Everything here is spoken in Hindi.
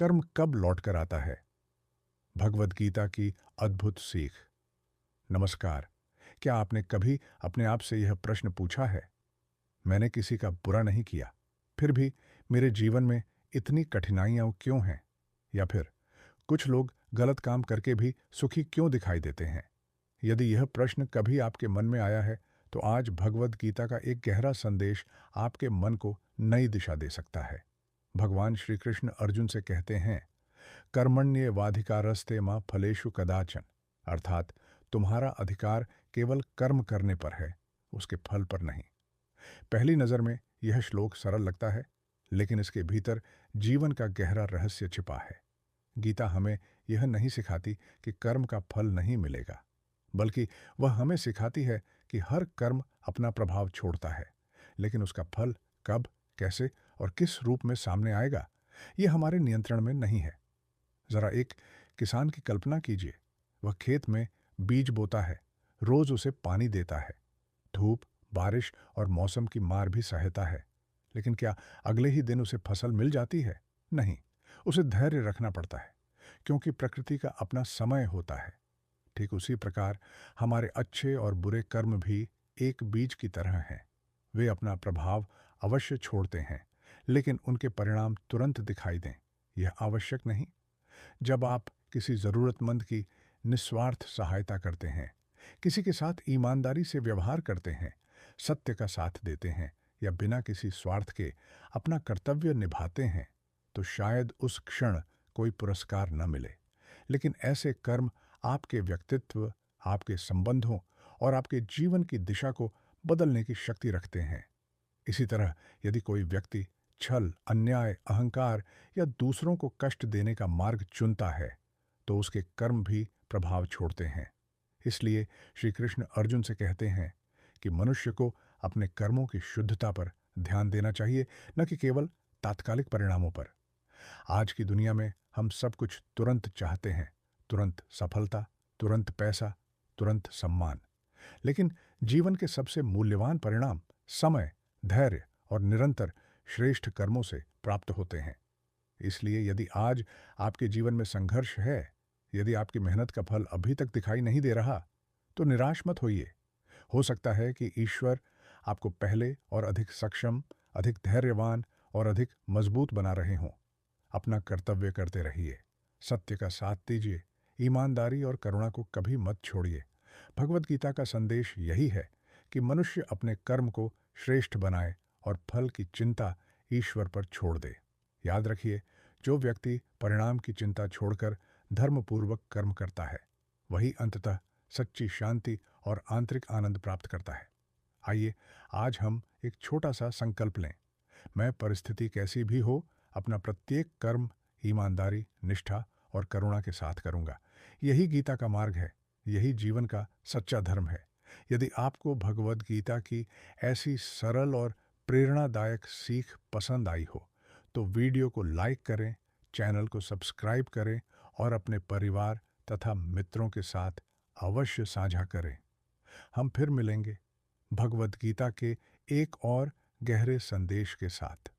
कर्म कब लौट कर आता है? भगवद गीता की अद्भुत सीख। नमस्कार। क्या आपने कभी अपने आप से यह प्रश्न पूछा है? मैंने किसी का बुरा नहीं किया, फिर भी मेरे जीवन में इतनी कठिनाइयां क्यों हैं? या फिर कुछ लोग गलत काम करके भी सुखी क्यों दिखाई देते हैं? यदि यह प्रश्न कभी आपके मन में आया है, तो आज भगवद गीता का एक गहरा संदेश आपके मन को नई दिशा दे सकता है। भगवान श्री कृष्ण अर्जुन से कहते हैं, कर्मण्येवाधिकारस्ते मां फलेषु कदाचन। अर्थात तुम्हारा अधिकार केवल कर्म करने पर है, उसके फल पर नहीं। पहली नज़र में यह श्लोक सरल लगता है, लेकिन इसके भीतर जीवन का गहरा रहस्य छिपा है। गीता हमें यह नहीं सिखाती कि कर्म का फल नहीं मिलेगा, बल्कि वह हमें सिखाती है कि हर कर्म अपना प्रभाव छोड़ता है, लेकिन उसका फल कब, कैसे और किस रूप में सामने आएगा, यह हमारे नियंत्रण में नहीं है। जरा एक किसान की कल्पना कीजिए। वह खेत में बीज बोता है, रोज उसे पानी देता है, धूप, बारिश और मौसम की मार भी सहता है। लेकिन क्या अगले ही दिन उसे फसल मिल जाती है? नहीं। उसे धैर्य रखना पड़ता है, क्योंकि प्रकृति का अपना समय होता है। ठीक उसी प्रकार हमारे अच्छे और बुरे कर्म भी एक बीज की तरह हैं। वे अपना प्रभाव अवश्य छोड़ते हैं, लेकिन उनके परिणाम तुरंत दिखाई दें, यह आवश्यक नहीं। जब आप किसी ज़रूरतमंद की निस्वार्थ सहायता करते हैं, किसी के साथ ईमानदारी से व्यवहार करते हैं, सत्य का साथ देते हैं या बिना किसी स्वार्थ के अपना कर्तव्य निभाते हैं, तो शायद उस क्षण कोई पुरस्कार न मिले। लेकिन ऐसे कर्म आपके व्यक्तित्व, आपके संबंधों और आपके जीवन की दिशा को बदलने की शक्ति रखते हैं। इसी तरह यदि कोई व्यक्ति छल, अन्याय, अहंकार या दूसरों को कष्ट देने का मार्ग चुनता है, तो उसके कर्म भी प्रभाव छोड़ते हैं। इसलिए श्री कृष्ण अर्जुन से कहते हैं कि मनुष्य को अपने कर्मों की शुद्धता पर ध्यान देना चाहिए, न कि केवल तात्कालिक परिणामों पर। आज की दुनिया में हम सब कुछ तुरंत चाहते हैं, तुरंत सफलता, तुरंत पैसा, तुरंत सम्मान। लेकिन जीवन के सबसे मूल्यवान परिणाम समय, धैर्य और निरंतर श्रेष्ठ कर्मों से प्राप्त होते हैं। इसलिए यदि आज आपके जीवन में संघर्ष है, यदि आपकी मेहनत का फल अभी तक दिखाई नहीं दे रहा, तो निराश मत होइए। हो सकता है कि ईश्वर आपको पहले और अधिक सक्षम, अधिक धैर्यवान और अधिक मजबूत बना रहे हों। अपना कर्तव्य करते रहिए, सत्य का साथ दीजिए, ईमानदारी और करुणा को कभी मत छोड़िए। भगवद गीता का संदेश यही है कि मनुष्य अपने कर्म को श्रेष्ठ बनाए और फल की चिंता ईश्वर पर छोड़ दे। याद रखिए, जो व्यक्ति परिणाम की चिंता छोड़कर धर्मपूर्वक कर्म करता है, वही अंततः सच्ची शांति और आंतरिक आनंद प्राप्त करता है। आइए आज हम एक छोटा सा संकल्प लें। मैं परिस्थिति कैसी भी हो, अपना प्रत्येक कर्म ईमानदारी, निष्ठा और करुणा के साथ करूंगा। यही गीता का मार्ग है, यही जीवन का सच्चा धर्म है। यदि आपको भगवद गीता की ऐसी सरल और प्रेरणादायक सीख पसंद आई हो, तो वीडियो को लाइक करें, चैनल को सब्सक्राइब करें और अपने परिवार तथा मित्रों के साथ अवश्य साझा करें। हम फिर मिलेंगे भगवद गीता के एक और गहरे संदेश के साथ।